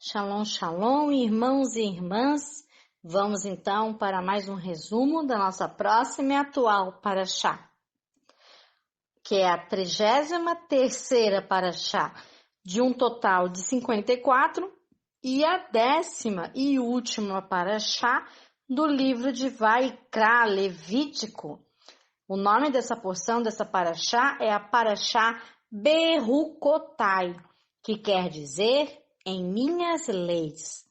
Shalom, shalom, irmãos e irmãs. Vamos então para mais um resumo da nossa próxima e atual Parashá, que é a 33ª Parashá, de um total de 54, e a 10ª e última Parashá do livro de Vaikra, Levítico. O nome dessa porção, dessa Parashá, é a Parashá Berucotai, que quer dizer em minhas leis.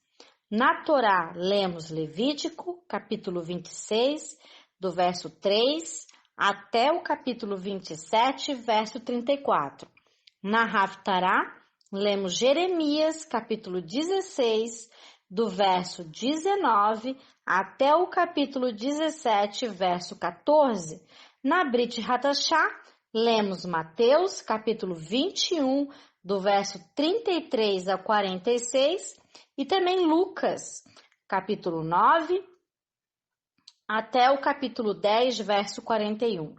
Na Torá, lemos Levítico, capítulo 26, do verso 3 até o capítulo 27, verso 34. Na Haftará, lemos Jeremias, capítulo 16, do verso 19 até o capítulo 17, verso 14. Na Brit Hadashá, lemos Mateus, capítulo 21, do verso 33 a 46, e também Lucas, capítulo 9, até o capítulo 10, verso 41.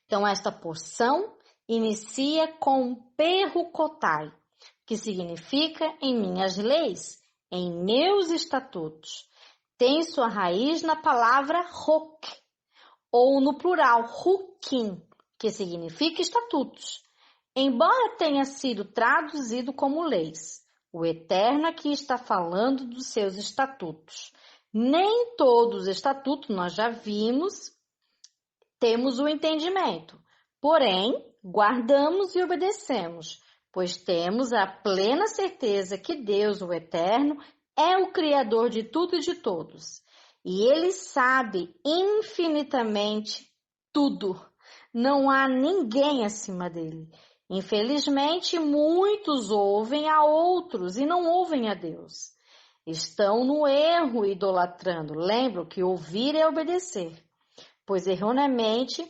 Então, esta porção inicia com Berucotai, que significa em minhas leis, em meus estatutos. Tem sua raiz na palavra Hok, ou no plural, Hukim, que significa estatutos. Embora tenha sido traduzido como leis, o Eterno aqui está falando dos seus estatutos. Nem todos os estatutos, nós já vimos, temos o entendimento. Porém, guardamos e obedecemos, pois temos a plena certeza que Deus, o Eterno, é o Criador de tudo e de todos. E Ele sabe infinitamente tudo. Não há ninguém acima dele. Infelizmente, muitos ouvem a outros e não ouvem a Deus. Estão no erro idolatrando. Lembram que ouvir é obedecer, pois erroneamente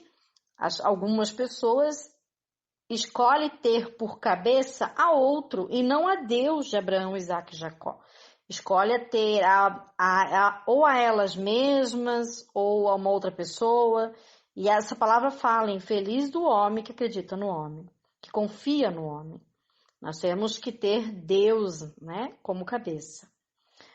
algumas pessoas escolhem ter por cabeça a outro e não a Deus de Abraão, Isaque e Jacó. Escolhe ter ou a elas mesmas ou a uma outra pessoa. E essa palavra fala, infeliz do homem que acredita no homem, que confia no homem. Nós temos que ter Deus, né, como cabeça.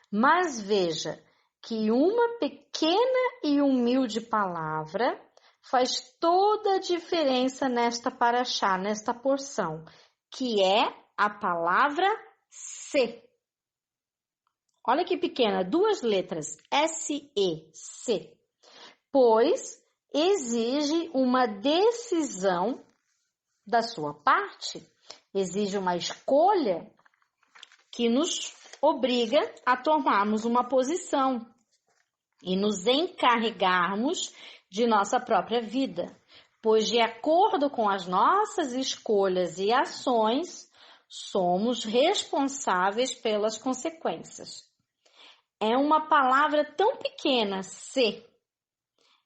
Mas veja que uma pequena e humilde palavra faz toda a diferença nesta parashá, nesta porção, que é a palavra se. Olha que pequena, 2 letras, S-E, se. Pois exige uma decisão da sua parte, exige uma escolha que nos obriga a tomarmos uma posição e nos encarregarmos de nossa própria vida, pois de acordo com as nossas escolhas e ações, somos responsáveis pelas consequências. É uma palavra tão pequena, se,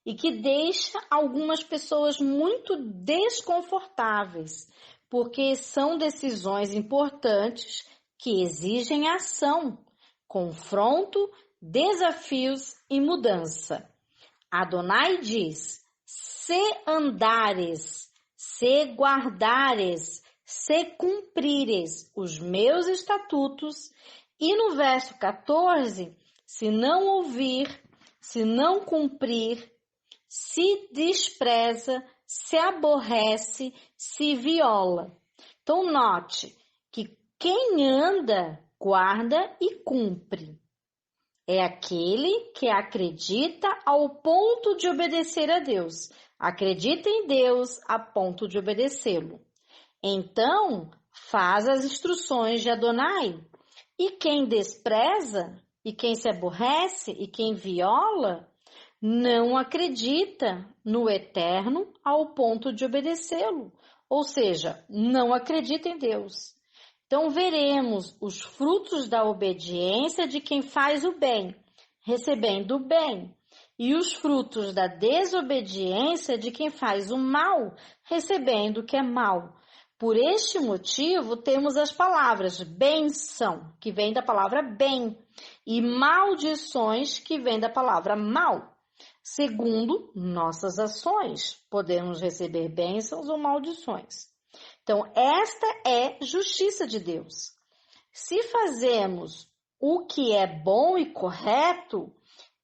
e que deixa algumas pessoas muito desconfortáveis, porque são decisões importantes que exigem ação, confronto, desafios e mudança. Adonai diz, se andares, se guardares, se cumprires os meus estatutos, e no verso 14, se não ouvir, se não cumprir, se despreza, se aborrece, se viola. Então, note que quem anda, guarda e cumpre. É aquele que acredita ao ponto de obedecer a Deus. Acredita em Deus a ponto de obedecê-lo. Então, faz as instruções de Adonai. E quem despreza, e quem se aborrece, e quem viola, não acredita no Eterno ao ponto de obedecê-lo. Ou seja, não acredita em Deus. Então, veremos os frutos da obediência de quem faz o bem, recebendo o bem, e os frutos da desobediência de quem faz o mal, recebendo o que é mal. Por este motivo, temos as palavras bênção, que vem da palavra bem, e maldições, que vem da palavra mal. Segundo nossas ações, podemos receber bênçãos ou maldições. Então, esta é justiça de Deus. Se fazemos o que é bom e correto,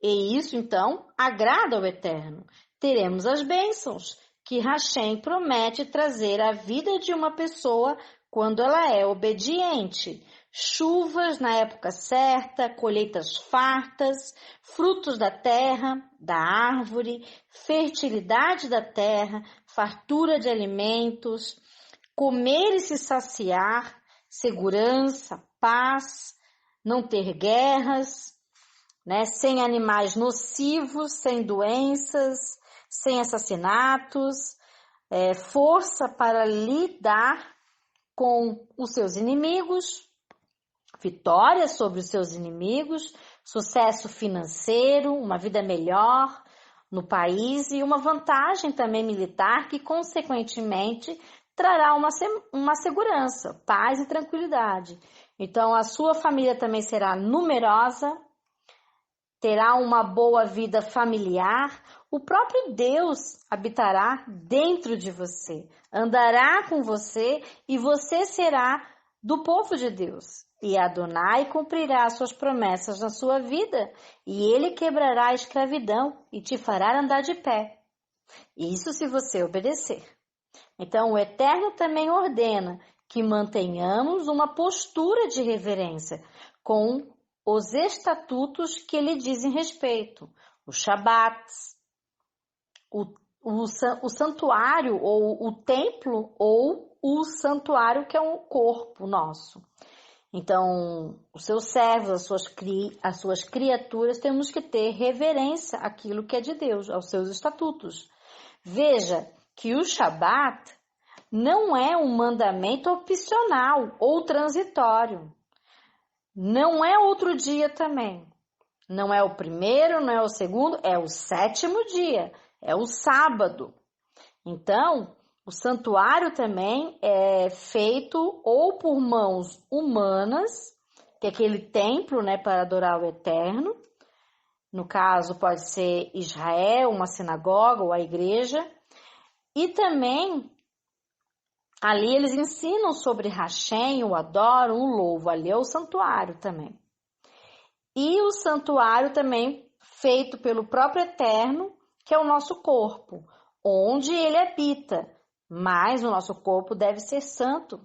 e isso então agrada ao Eterno. Teremos as bênçãos que Hashem promete trazer à vida de uma pessoa quando ela é obediente. Chuvas na época certa, colheitas fartas, frutos da terra, da árvore, fertilidade da terra, fartura de alimentos, comer e se saciar, segurança, paz, não ter guerras, né? Sem animais nocivos, sem doenças, sem assassinatos, força para lidar com os seus inimigos, vitória sobre os seus inimigos, sucesso financeiro, uma vida melhor no país e uma vantagem também militar que, consequentemente, trará uma segurança, paz e tranquilidade. Então, a sua família também será numerosa, terá uma boa vida familiar, o próprio Deus habitará dentro de você, andará com você e você será do povo de Deus. E Adonai cumprirá as suas promessas na sua vida, e ele quebrará a escravidão e te fará andar de pé. Isso se você obedecer. Então, o Eterno também ordena que mantenhamos uma postura de reverência com os estatutos que lhe dizem respeito, os Shabats, o santuário ou o templo ou o santuário que é um corpo nosso. Então, os seus servos, as suas criaturas, temos que ter reverência àquilo que é de Deus, aos seus estatutos. Veja que o Shabat não é um mandamento opcional ou transitório. Não é outro dia também. Não é o primeiro, não é o segundo, é o sétimo dia, é o sábado. Então, o santuário também é feito ou por mãos humanas, que é aquele templo, né, para adorar o Eterno. No caso, pode ser Israel, uma sinagoga ou a igreja. E também, ali eles ensinam sobre Hashem, o adoram, o louvo. Ali é o santuário também. E o santuário também feito pelo próprio Eterno, que é o nosso corpo, onde ele habita. Mas o nosso corpo deve ser santo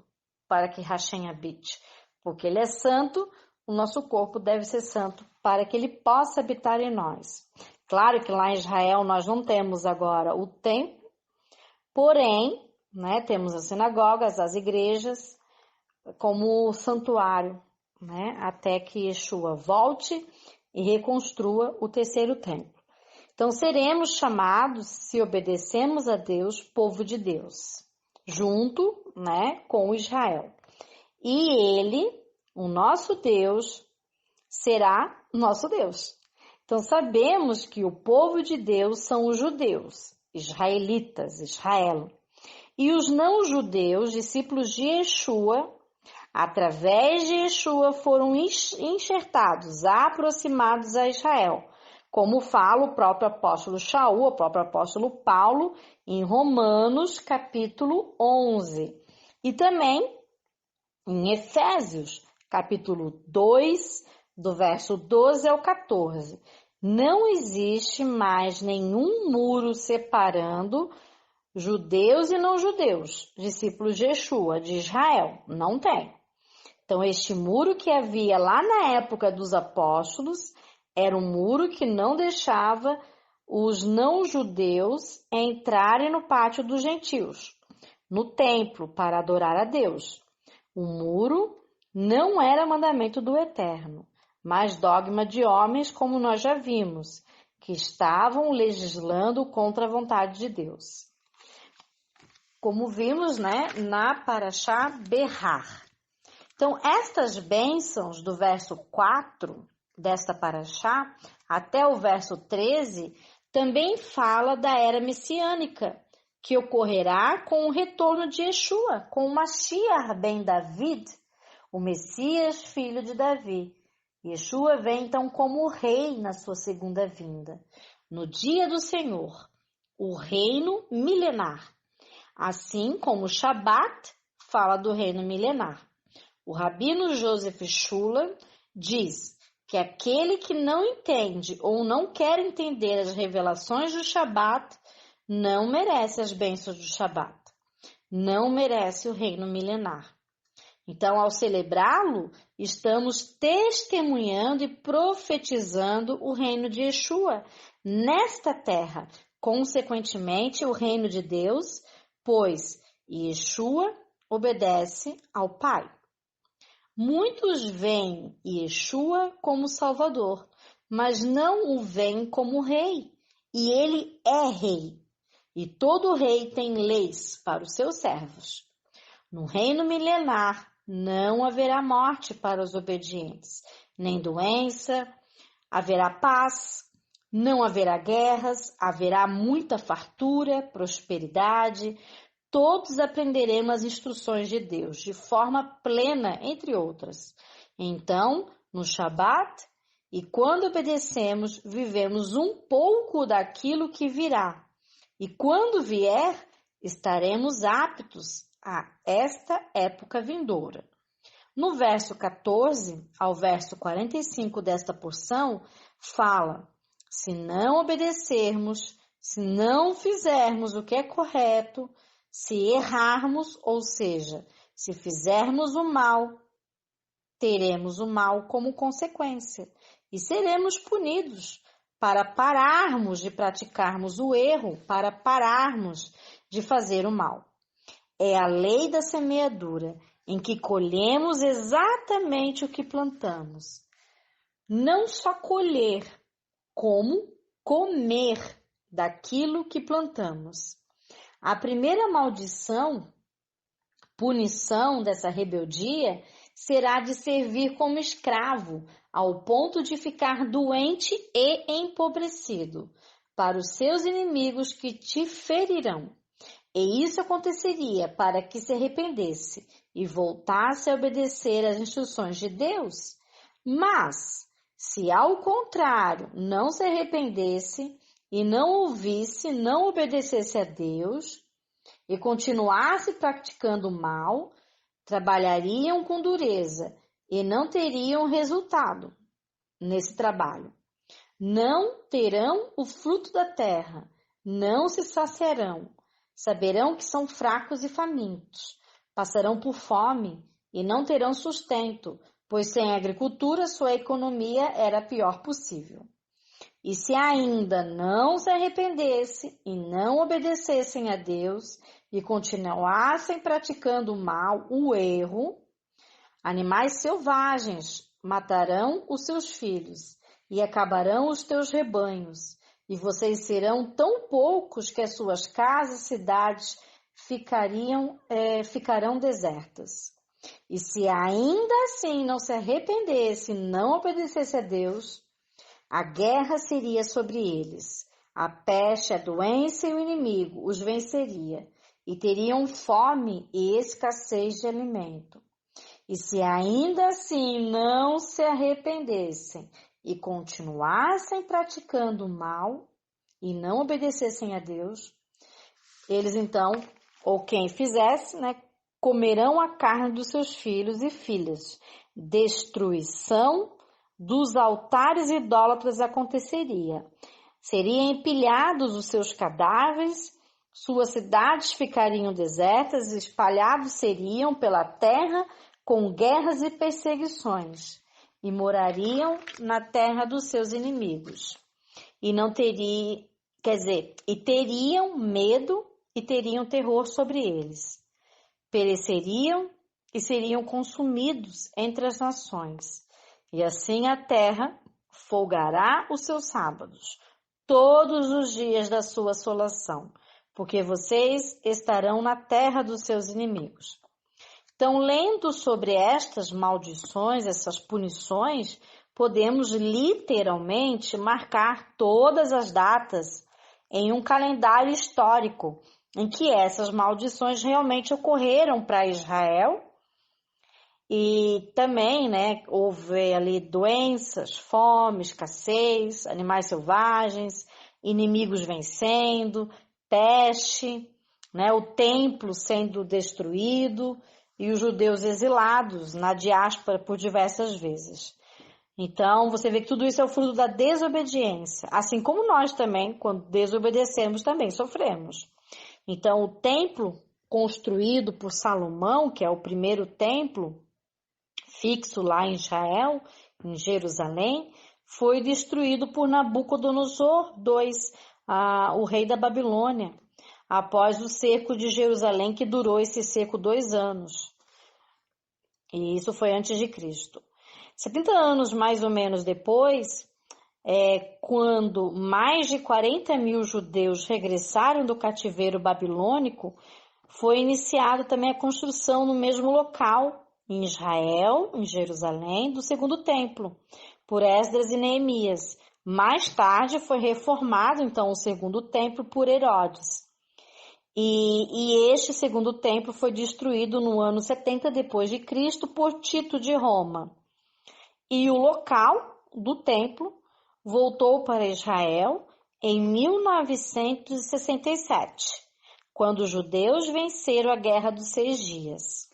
para que Hashem habite. Porque ele é santo, o nosso corpo deve ser santo para que ele possa habitar em nós. Claro que lá em Israel nós não temos agora o templo, porém, né, temos as sinagogas, as igrejas, como santuário, né, até que Yeshua volte e reconstrua o terceiro templo. Então, seremos chamados, se obedecemos a Deus, povo de Deus, junto, né, com Israel. E ele, o nosso Deus, será nosso Deus. Então, sabemos que o povo de Deus são os judeus, israelitas, Israel. E os não-judeus, discípulos de Yeshua, através de Yeshua, foram enxertados, aproximados a Israel. Como fala o próprio apóstolo Shaul, o próprio apóstolo Paulo, em Romanos, capítulo 11. E também em Efésios, capítulo 2, do verso 12 ao 14. Não existe mais nenhum muro separando judeus e não-judeus, discípulos de Yeshua, de Israel. Não tem. Então, este muro que havia lá na época dos apóstolos era um muro que não deixava os não-judeus entrarem no pátio dos gentios, no templo, para adorar a Deus. O muro não era mandamento do Eterno, mas dogma de homens, como nós já vimos, que estavam legislando contra a vontade de Deus. Como vimos, né, na Parashá Berrar. Então, estas bênçãos do verso 4 desta Parashá até o verso 13 também fala da era messiânica, que ocorrerá com o retorno de Yeshua, com o Mashiach ben David, o Messias, filho de Davi. Yeshua vem então como rei na sua segunda vinda, no dia do Senhor, o reino milenar. Assim como o Shabat fala do reino milenar. O rabino Joseph Shulam diz que aquele que não entende ou não quer entender as revelações do Shabat não merece as bênçãos do Shabat, não merece o reino milenar. Então, ao celebrá-lo, estamos testemunhando e profetizando o reino de Yeshua nesta terra, consequentemente o reino de Deus, pois Yeshua obedece ao Pai. Muitos veem Yeshua como Salvador, mas não o veem como rei, e ele é rei. E todo rei tem leis para os seus servos. No reino milenar não haverá morte para os obedientes, nem doença, haverá paz, não haverá guerras, haverá muita fartura, prosperidade. Todos aprenderemos as instruções de Deus de forma plena, entre outras. Então, no Shabat, e quando obedecemos, vivemos um pouco daquilo que virá. E quando vier, estaremos aptos a esta época vindoura. No verso 14 ao verso 45 desta porção, fala: se não obedecermos, se não fizermos o que é correto, se errarmos, ou seja, se fizermos o mal, teremos o mal como consequência e seremos punidos para pararmos de praticarmos o erro, para pararmos de fazer o mal. É a lei da semeadura, em que colhemos exatamente o que plantamos. Não só colher, como comer daquilo que plantamos. A primeira maldição, punição dessa rebeldia, será de servir como escravo, ao ponto de ficar doente e empobrecido, para os seus inimigos que te ferirão. E isso aconteceria para que se arrependesse e voltasse a obedecer às instruções de Deus. Mas, se ao contrário não se arrependesse e não ouvisse, não obedecesse a Deus e continuasse praticando o mal, trabalhariam com dureza e não teriam resultado nesse trabalho. Não terão o fruto da terra, não se saciarão. Saberão que são fracos e famintos, passarão por fome e não terão sustento, pois sem agricultura sua economia era a pior possível. E se ainda não se arrependesse e não obedecessem a Deus e continuassem praticando o mal, o erro, animais selvagens matarão os seus filhos e acabarão os teus rebanhos. E vocês serão tão poucos que as suas casas e cidades ficarão desertas. E se ainda assim não se arrependesse e não obedecesse a Deus, a guerra seria sobre eles. A peste, a doença e o inimigo os venceria, e teriam fome e escassez de alimento. E se ainda assim não se arrependessem e continuassem praticando o mal e não obedecessem a Deus, eles então, ou quem fizesse, comerão a carne dos seus filhos e filhas. Destruição dos altares idólatras aconteceria. Seriam empilhados os seus cadáveres, suas cidades ficariam desertas, espalhados seriam pela terra com guerras e perseguições. E morariam na terra dos seus inimigos. E teriam medo e teriam terror sobre eles. Pereceriam e seriam consumidos entre as nações. E assim a terra folgará os seus sábados, todos os dias da sua assolação, porque vocês estarão na terra dos seus inimigos. Então, lendo sobre estas maldições, essas punições, podemos literalmente marcar todas as datas em um calendário histórico em que essas maldições realmente ocorreram para Israel. E também, houve ali doenças, fome, escassez, animais selvagens, inimigos vencendo, peste, o templo sendo destruído, e os judeus exilados na diáspora por diversas vezes. Então, você vê que tudo isso é o fruto da desobediência. Assim como nós também, quando desobedecemos, também sofremos. Então, o templo construído por Salomão, que é o primeiro templo fixo lá em Israel, em Jerusalém, foi destruído por Nabucodonosor II, o rei da Babilônia, após o cerco de Jerusalém, que durou esse cerco 2 anos. E isso foi antes de Cristo. 70 anos mais ou menos depois, quando mais de 40 mil judeus regressaram do cativeiro babilônico, foi iniciada também a construção no mesmo local, em Israel, em Jerusalém, do segundo templo, por Esdras e Neemias. Mais tarde foi reformado, então, o segundo templo por Herodes. E este segundo templo foi destruído no ano 70 depois de Cristo por Tito de Roma. E o local do templo voltou para Israel em 1967, quando os judeus venceram a Guerra dos 6 Dias.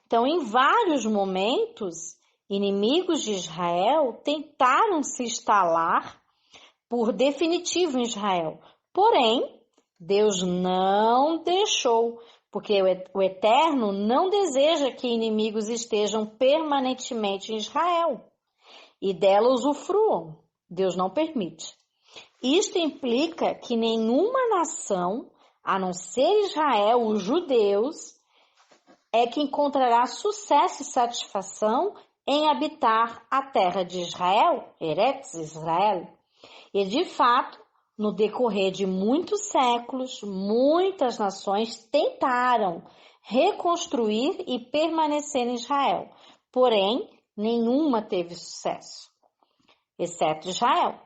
Então, em vários momentos, inimigos de Israel tentaram se instalar por definitivo em Israel. Porém, Deus não deixou, porque o Eterno não deseja que inimigos estejam permanentemente em Israel e dela usufruam. Deus não permite. Isto implica que nenhuma nação, a não ser Israel, os judeus, é que encontrará sucesso e satisfação em habitar a terra de Israel, Eretz Israel. E de fato, no decorrer de muitos séculos, muitas nações tentaram reconstruir e permanecer em Israel. Porém, nenhuma teve sucesso, exceto Israel.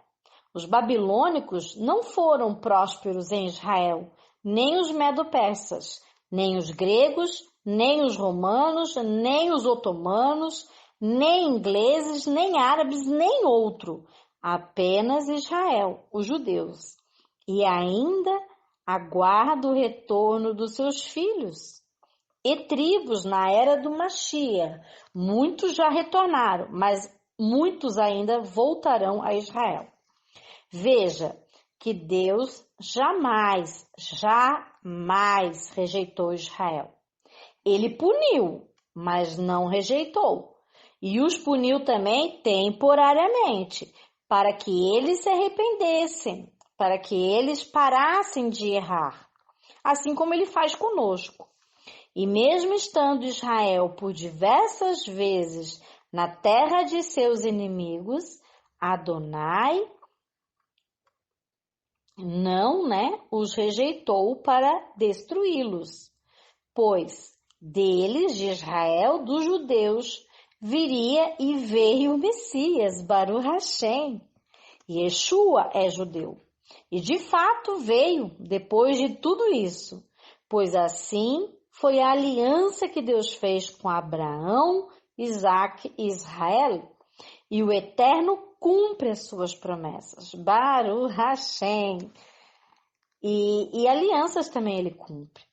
Os babilônicos não foram prósperos em Israel, nem os medo-persas, nem os gregos, nem os romanos, nem os otomanos, nem ingleses, nem árabes, nem outro. Apenas Israel, os judeus. E ainda aguarda o retorno dos seus filhos. E tribos na era do Mashiach. Muitos já retornaram, mas muitos ainda voltarão a Israel. Veja que Deus jamais rejeitou Israel. Ele puniu, mas não rejeitou. E os puniu também temporariamente, para que eles se arrependessem, para que eles parassem de errar, assim como ele faz conosco. E mesmo estando Israel por diversas vezes na terra de seus inimigos, Adonai não, os rejeitou para destruí-los, pois deles, de Israel, dos judeus, viria e veio o Messias, Baruch Hashem. Yeshua é judeu. E de fato veio depois de tudo isso, pois assim foi a aliança que Deus fez com Abraão, Isaque e Israel. E o Eterno cumpre as suas promessas. Baruch Hashem. E alianças também ele cumpre.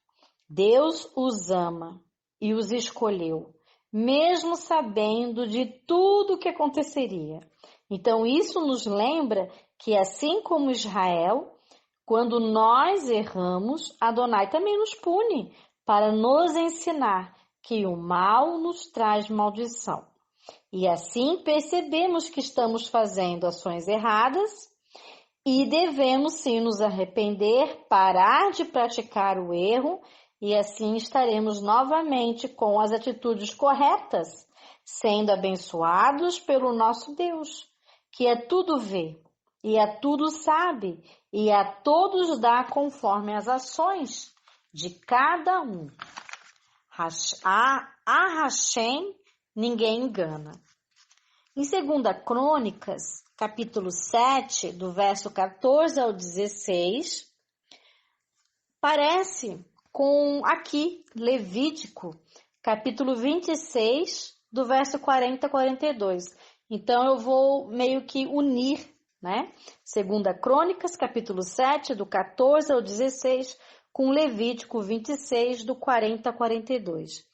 Deus os ama e os escolheu, mesmo sabendo de tudo o que aconteceria. Então, isso nos lembra que, assim como Israel, quando nós erramos, Adonai também nos pune para nos ensinar que o mal nos traz maldição. E assim percebemos que estamos fazendo ações erradas e devemos sim nos arrepender, parar de praticar o erro e assim estaremos novamente com as atitudes corretas, sendo abençoados pelo nosso Deus, que a tudo vê e a tudo sabe e a todos dá conforme as ações de cada um. A Hashem ninguém engana. Em 2 Crônicas, capítulo 7, do verso 14 ao 16, parece com aqui, Levítico, capítulo 26, do verso 40 a 42. Então, eu vou meio que unir, 2 Crônicas, capítulo 7, do 14 ao 16, com Levítico 26, do 40 a 42.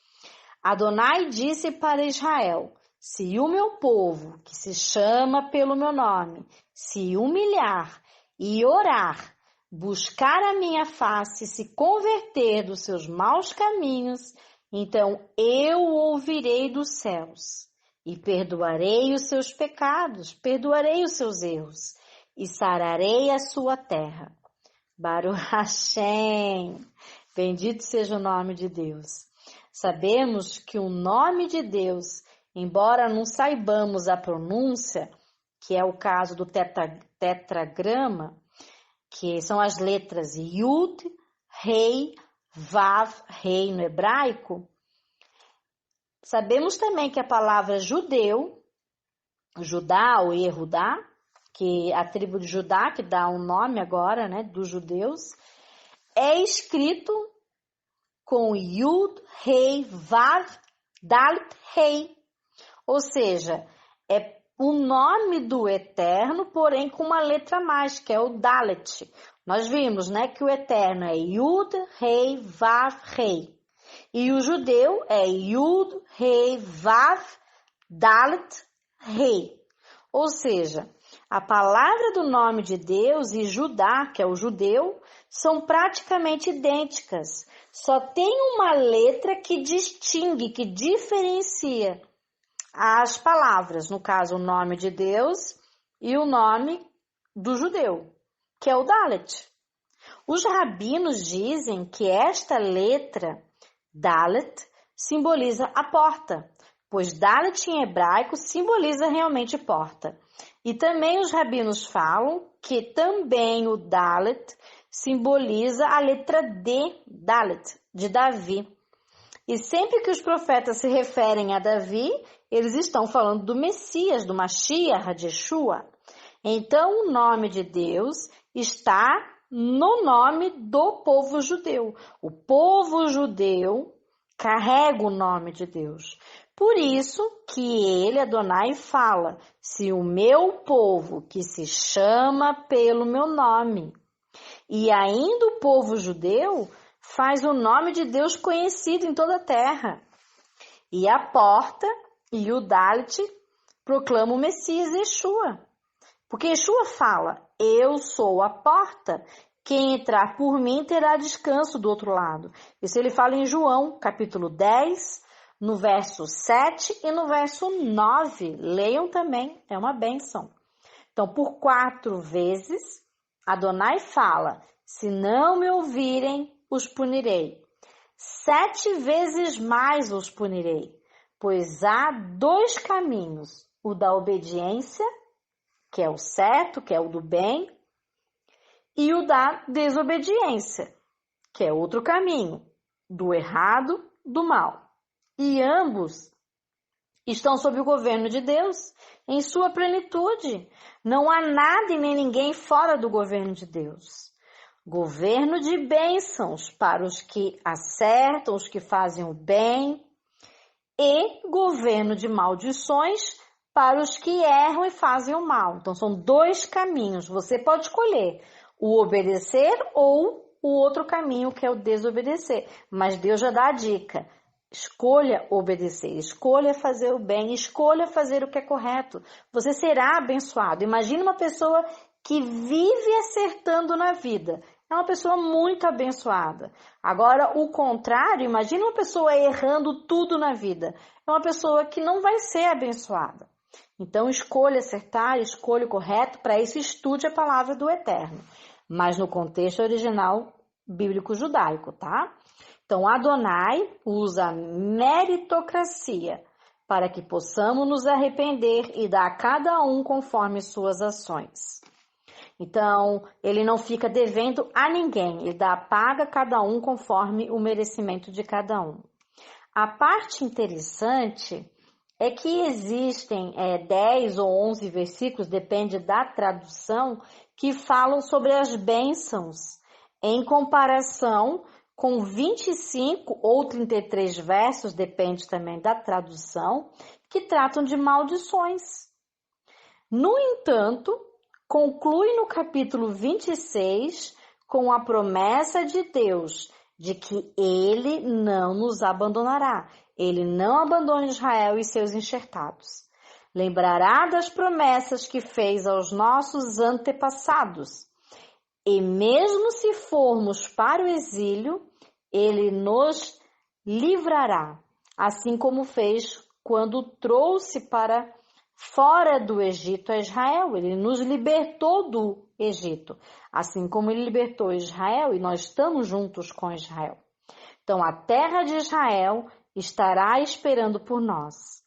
Adonai disse para Israel: se o meu povo, que se chama pelo meu nome, se humilhar e orar, buscar a minha face e se converter dos seus maus caminhos, então eu ouvirei dos céus e perdoarei os seus pecados, perdoarei os seus erros e sararei a sua terra. Baruch Hashem, bendito seja o nome de Deus. Sabemos que o nome de Deus, embora não saibamos a pronúncia, que é o caso do tetragrama, que são as letras Yud, Rei, Vav, Rei no hebraico, sabemos também que a palavra judeu, Judá ou Yehudá, que a tribo de Judá, que dá o nome agora, né, dos judeus, é escrito com Yud, Rei, Vav, Dalet, Rei. Ou seja, é o nome do Eterno, porém com uma letra a mais, que é o Dalet. Nós vimos, né, que o Eterno é Yud, Rei, Vav, Rei. E o judeu é Yud, Rei, Vav, Dalet, Rei. Ou seja, a palavra do nome de Deus e Judá, que é o judeu, são praticamente idênticas. Só tem uma letra que distingue, que diferencia as palavras, no caso o nome de Deus e o nome do judeu, que é o Dalet. Os rabinos dizem que esta letra, Dalet, simboliza a porta, pois Dalet em hebraico simboliza realmente porta. E também os rabinos falam que também o Dalet simboliza a letra D, Dalet, de Davi. E sempre que os profetas se referem a Davi, eles estão falando do Messias, do Mashiach, de Yeshua. Então, o nome de Deus está no nome do povo judeu. O povo judeu carrega o nome de Deus. Por isso que ele, Adonai, fala, se o meu povo, que se chama pelo meu nome, e ainda o povo judeu faz o nome de Deus conhecido em toda a terra. E a porta e o Dalet proclamam o Messias Yeshua. Porque Yeshua fala, eu sou a porta, quem entrar por mim terá descanso do outro lado. Isso ele fala em João, capítulo 10, no verso 7 e no verso 9. Leiam também, é uma bênção. Então, por 4 vezes, Adonai fala, se não me ouvirem, os punirei. 7 vezes mais os punirei, pois há 2 caminhos, o da obediência, que é o certo, que é o do bem, e o da desobediência, que é outro caminho, do errado, do mal. E ambos estão sob o governo de Deus, em sua plenitude. Não há nada e nem ninguém fora do governo de Deus. Governo de bênçãos para os que acertam, os que fazem o bem, e governo de maldições para os que erram e fazem o mal. Então, são 2 caminhos. Você pode escolher o obedecer ou o outro caminho, que é o desobedecer. Mas Deus já dá a dica. Escolha obedecer, escolha fazer o bem, escolha fazer o que é correto. Você será abençoado. Imagine uma pessoa que vive acertando na vida. É uma pessoa muito abençoada. Agora, o contrário, imagine uma pessoa errando tudo na vida. É uma pessoa que não vai ser abençoada. Então, escolha acertar, escolha o correto, para isso estude a palavra do Eterno. Mas no contexto original bíblico judaico, tá? Então, Adonai usa a meritocracia para que possamos nos arrepender e dar a cada um conforme suas ações. Então, ele não fica devendo a ninguém, ele paga a cada um conforme o merecimento de cada um. A parte interessante é que existem 10 ou 11 versículos, depende da tradução, que falam sobre as bênçãos, em comparação com 25 ou 33 versos, depende também da tradução, que tratam de maldições. No entanto, conclui no capítulo 26 com a promessa de Deus de que ele não nos abandonará. Ele não abandona Israel e seus enxertados. Lembrará das promessas que fez aos nossos antepassados. E mesmo se formos para o exílio, ele nos livrará, assim como fez quando trouxe para fora do Egito a Israel. Ele nos libertou do Egito, assim como ele libertou Israel, e nós estamos juntos com Israel. Então, a terra de Israel estará esperando por nós.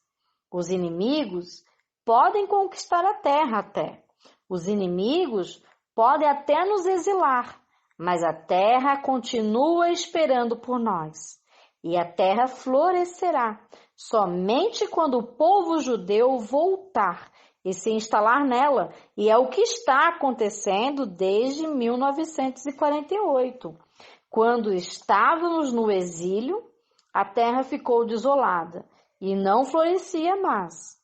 Os inimigos podem conquistar a terra até. Os inimigos podem até nos exilar, mas a terra continua esperando por nós. E a terra florescerá somente quando o povo judeu voltar e se instalar nela. E é o que está acontecendo desde 1948. Quando estávamos no exílio, a terra ficou desolada e não florescia mais.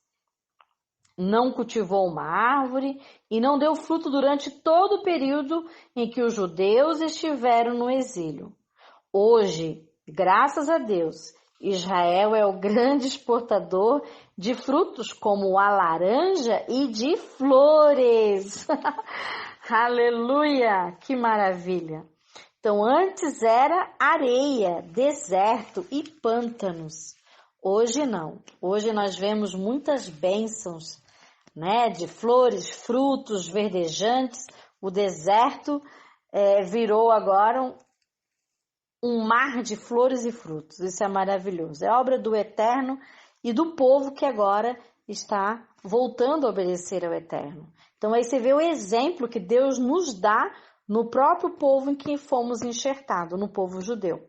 Não cultivou uma árvore e não deu fruto durante todo o período em que os judeus estiveram no exílio. Hoje, graças a Deus, Israel é o grande exportador de frutos como a laranja e de flores. Aleluia! Que maravilha! Então, antes era areia, deserto e pântanos. Hoje não. Hoje nós vemos muitas bênçãos, né, de flores, frutos verdejantes. O deserto virou agora um mar de flores e frutos. Isso é maravilhoso. É obra do Eterno e do povo que agora está voltando a obedecer ao Eterno. Então aí você vê o exemplo que Deus nos dá no próprio povo em que fomos enxertados, no povo judeu.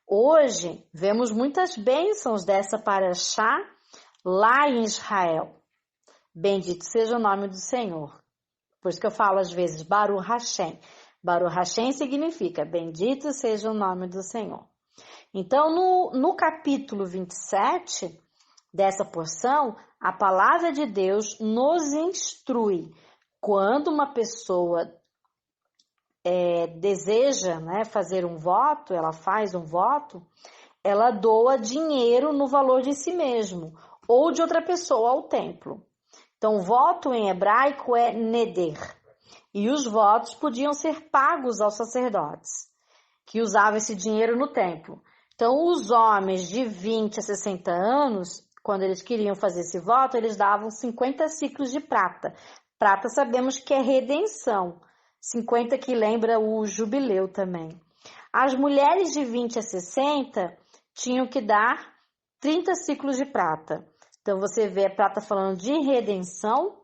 Hoje vemos muitas bênçãos dessa paraxá lá em Israel. Bendito seja o nome do Senhor. Por isso que eu falo às vezes Baruch Hashem. Baruch Hashem significa bendito seja o nome do Senhor. Então, no capítulo 27 dessa porção, a palavra de Deus nos instrui. Quando uma pessoa deseja, né, fazer um voto, ela faz um voto, ela doa dinheiro no valor de si mesmo ou de outra pessoa ao templo. Então, o voto em hebraico é neder. E os votos podiam ser pagos aos sacerdotes, que usavam esse dinheiro no templo. Então, os homens de 20 a 60 anos, quando eles queriam fazer esse voto, eles davam 50 ciclos de prata. Prata sabemos que é redenção. 50 que lembra o jubileu também. As mulheres de 20 a 60 tinham que dar 30 ciclos de prata. Então, você vê a prata falando de redenção.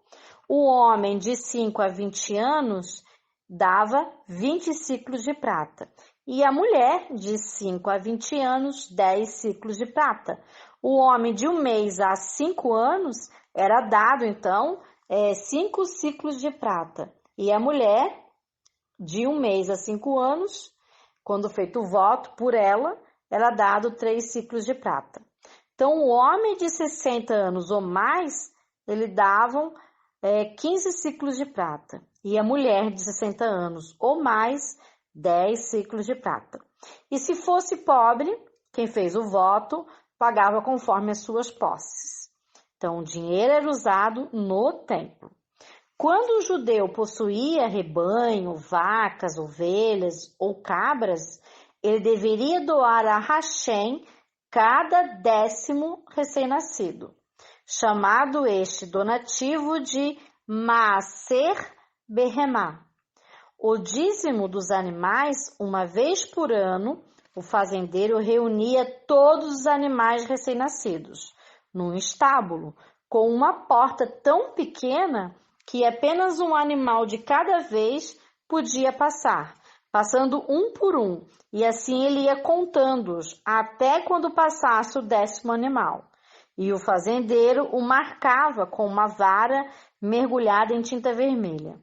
O homem de 5 a 20 anos dava 20 ciclos de prata. E a mulher de 5 a 20 anos, 10 ciclos de prata. O homem de 1 mês a 5 anos era dado, então, 5 ciclos de prata. E a mulher de 1 mês a 5 anos, quando feito o voto por ela, era dado 3 ciclos de prata. Então, o homem de 60 anos ou mais, ele davam 15 ciclos de prata. E a mulher de 60 anos ou mais, 10 ciclos de prata. E se fosse pobre, quem fez o voto pagava conforme as suas posses. Então, o dinheiro era usado no templo. Quando o judeu possuía rebanho, vacas, ovelhas ou cabras, ele deveria doar a Hashem cada 10º recém-nascido, chamado este donativo de Maaser Behemá. O dízimo dos animais, uma vez por ano, o fazendeiro reunia todos os animais recém-nascidos num estábulo, com uma porta tão pequena que apenas um animal de cada vez podia passar, passando um por um, e assim ele ia contando-os até quando passasse o 10º animal. E o fazendeiro o marcava com uma vara mergulhada em tinta vermelha.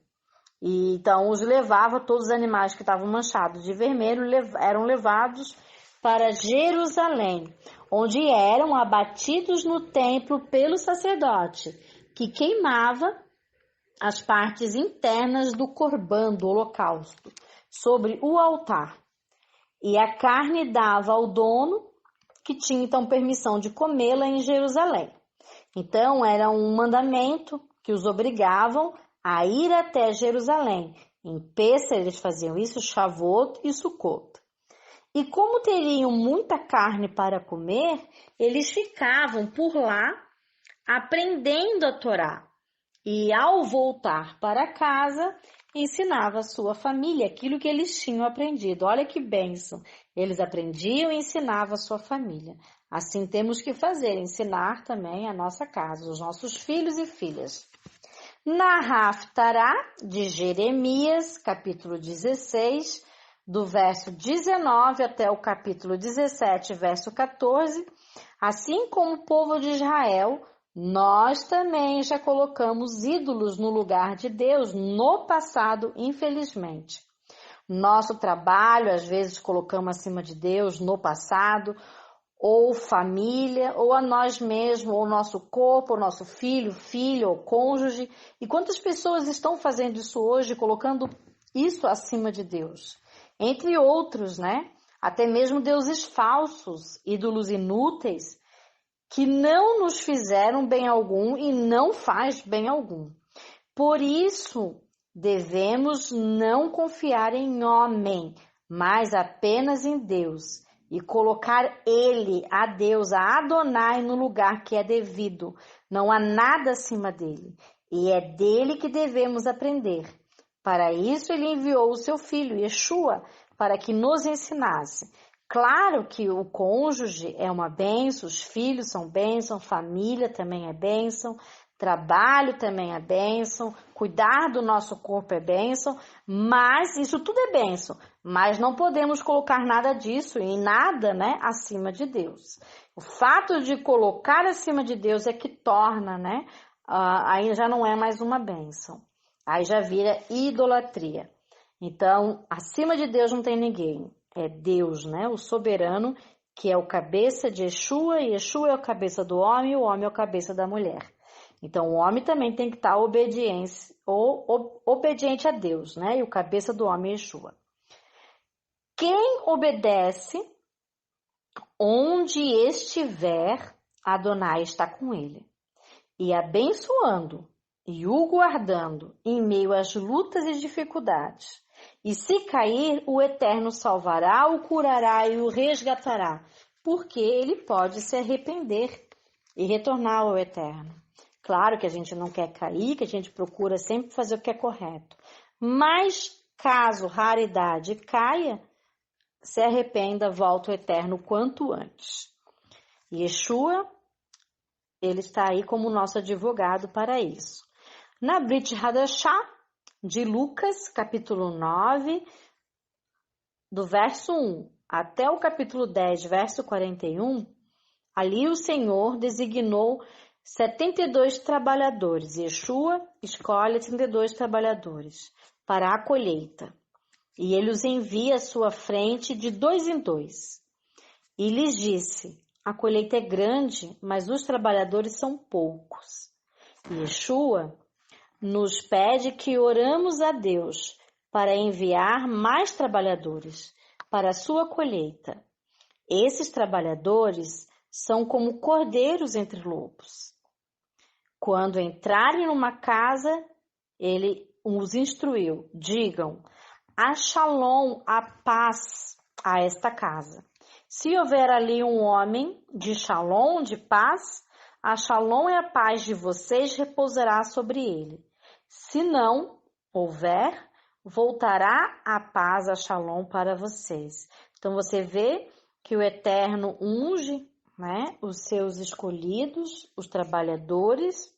E então os levava, todos os animais que estavam manchados de vermelho eram levados para Jerusalém, onde eram abatidos no templo pelo sacerdote, que queimava as partes internas do corbã, do holocausto, sobre o altar. e a carne dava ao dono, que tinha então permissão de comê-la em Jerusalém. Então era um mandamento que os obrigavam a ir até Jerusalém. Em Pêssar eles faziam isso, Shavuot e Sucot. E como teriam muita carne para comer, eles ficavam por lá aprendendo a Torá. E ao voltar para casa, ensinava a sua família aquilo que eles tinham aprendido. Olha que bênção! Eles aprendiam e ensinavam a sua família. Assim temos que fazer, ensinar também a nossa casa, os nossos filhos e filhas. Na Haftará de Jeremias, capítulo 16, do verso 19 até o capítulo 17, verso 14, assim como o povo de Israel, nós também já colocamos ídolos no lugar de Deus no passado, infelizmente. Nosso trabalho, às vezes, colocamos acima de Deus no passado, ou família, ou a nós mesmos, ou nosso corpo, ou nosso filho, ou cônjuge. E quantas pessoas estão fazendo isso hoje, colocando isso acima de Deus? Entre outros, né? Até mesmo deuses falsos, ídolos inúteis, que não nos fizeram bem algum e não faz bem algum. Por isso, devemos não confiar em homem, mas apenas em Deus, e colocar Ele, a Deus, a Adonai, no lugar que é devido. Não há nada acima dele, e é dele que devemos aprender. Para isso, ele enviou o seu filho, Yeshua, para que nos ensinasse. Claro que o cônjuge é uma bênção, os filhos são bênção, família também é bênção, trabalho também é bênção, cuidar do nosso corpo é bênção, mas isso tudo é bênção, mas não podemos colocar nada disso e nada, né, acima de Deus. O fato de colocar acima de Deus é que torna, né, aí já não é mais uma bênção, aí já vira idolatria. Então, acima de Deus não tem ninguém. É Deus, né? O soberano, que é o cabeça de Yeshua, e Yeshua é o cabeça do homem, e o homem é o cabeça da mulher. Então, o homem também tem que estar obediente a Deus, né? E o cabeça do homem é Yeshua. Quem obedece, onde estiver, Adonai está com ele. E abençoando, e o guardando em meio às lutas e dificuldades. E se cair, o Eterno salvará, o curará e o resgatará, porque ele pode se arrepender e retornar ao Eterno. Claro que a gente não quer cair, que a gente procura sempre fazer o que é correto. Mas, caso raridade caia, se arrependa, volta ao Eterno quanto antes. Yeshua, ele está aí como nosso advogado para isso. Na Brit Hadashah, de Lucas, capítulo 9, do verso 1 até o capítulo 10, verso 41, ali o Senhor designou 72 trabalhadores. Yeshua escolhe 32 trabalhadores para a colheita. E ele os envia à sua frente de 2 em 2. E lhes disse, a colheita é grande, mas os trabalhadores são poucos. E Yeshua nos pede que oramos a Deus para enviar mais trabalhadores para a sua colheita. Esses trabalhadores são como cordeiros entre lobos. Quando entrarem numa casa, ele os instruiu, digam, a Shalom, a paz a esta casa. Se houver ali um homem de Shalom, de paz, a Shalom e a paz de vocês repousará sobre ele. Se não houver, voltará a paz, a Shalom para vocês. Então você vê que o Eterno unge, né, os seus escolhidos, os trabalhadores,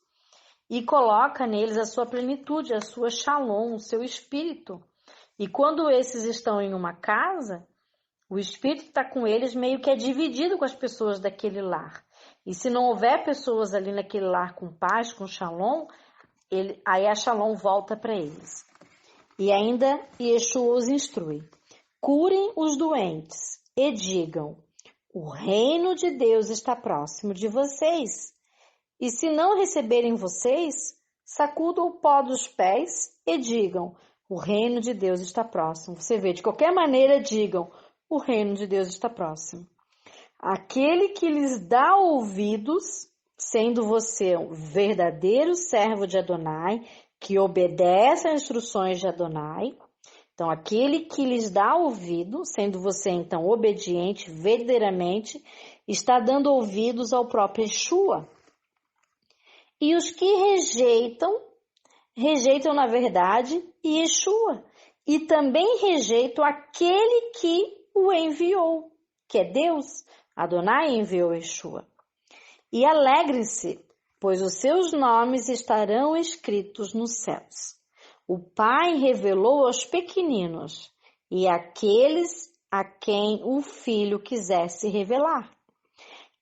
e coloca neles a sua plenitude, a sua Shalom, o seu espírito. E quando esses estão em uma casa, o espírito está com eles meio que é dividido com as pessoas daquele lar. E se não houver pessoas ali naquele lar com paz, com Shalom, aí a Shalom volta para eles. E ainda Yeshua os instrui. Curem os doentes e digam, o reino de Deus está próximo de vocês. E se não receberem vocês, sacudam o pó dos pés e digam, o reino de Deus está próximo. Você vê, de qualquer maneira digam, o reino de Deus está próximo. Aquele que lhes dá ouvidos, sendo você um verdadeiro servo de Adonai, que obedece às instruções de Adonai. Então, aquele que lhes dá ouvido, sendo você então obediente verdadeiramente, está dando ouvidos ao próprio Yeshua. E os que rejeitam na verdade Yeshua. E também rejeitam aquele que o enviou, que é Deus. Adonai enviou Yeshua. E alegrem-se, pois os seus nomes estarão escritos nos céus. O Pai revelou aos pequeninos e àqueles a quem o Filho quisesse revelar.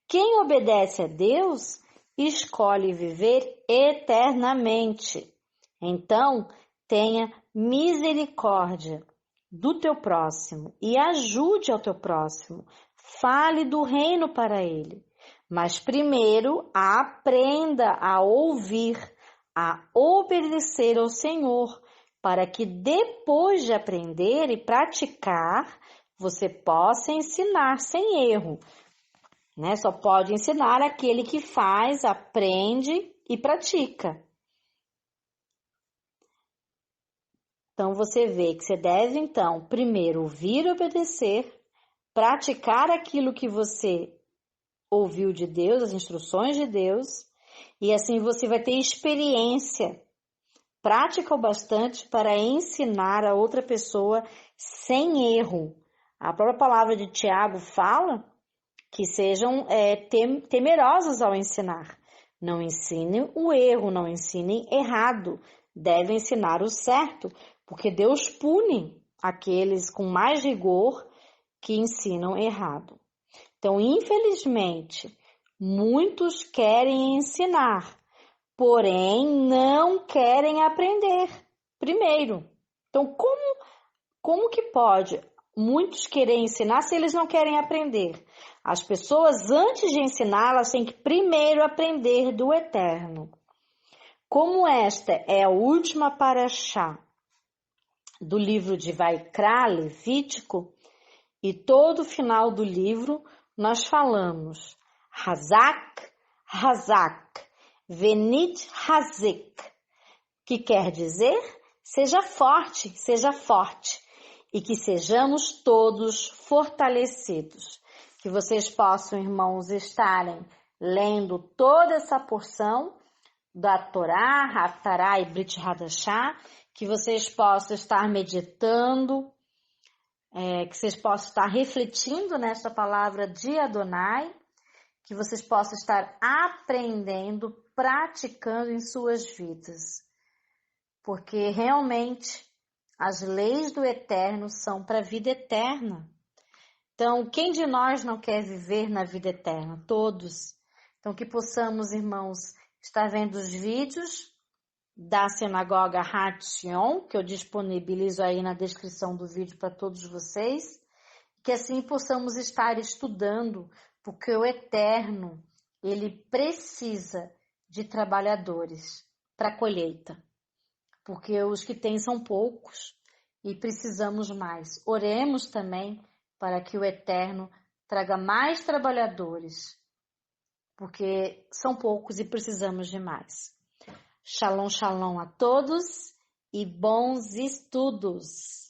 Quem obedece a Deus escolhe viver eternamente. Então, tenha misericórdia do teu próximo e ajude ao teu próximo. Fale do reino para ele. Mas primeiro aprenda a ouvir, a obedecer ao Senhor, para que depois de aprender e praticar, você possa ensinar sem erro. Só pode ensinar aquele que faz, aprende e pratica. Então, você vê que você deve, então, primeiro ouvir e obedecer, praticar aquilo que você ouviu de Deus, as instruções de Deus, e assim você vai ter experiência prática o bastante para ensinar a outra pessoa sem erro. A própria palavra de Tiago fala que sejam temerosos ao ensinar. Não ensinem o erro, não ensinem errado. Devem ensinar o certo, porque Deus pune aqueles com mais rigor que ensinam errado. Então, infelizmente, muitos querem ensinar, porém não querem aprender primeiro. Então, como que pode muitos querer ensinar se eles não querem aprender? As pessoas, antes de ensinar, elas têm que primeiro aprender do Eterno. Como esta é a última paraxá do livro de Vaikra, Levítico, e todo o final do livro nós falamos Hazak, Hazak, Venit Hazik, que quer dizer seja forte, e que sejamos todos fortalecidos. Que vocês possam, irmãos, estarem lendo toda essa porção da Torá, Haftará e Brit Hadashá, que vocês possam estar meditando, que vocês possam estar refletindo nesta palavra de Adonai, que vocês possam estar aprendendo, praticando em suas vidas. Porque realmente as leis do Eterno são para a vida eterna. Então, quem de nós não quer viver na vida eterna? Todos. Então, que possamos, irmãos, estar vendo os vídeos da Sinagoga Hatzion, que eu disponibilizo aí na descrição do vídeo para todos vocês, que assim possamos estar estudando, porque o Eterno, ele precisa de trabalhadores para a colheita, porque os que tem são poucos e precisamos mais. Oremos também para que o Eterno traga mais trabalhadores, porque são poucos e precisamos de mais. Shalom, shalom a todos e bons estudos!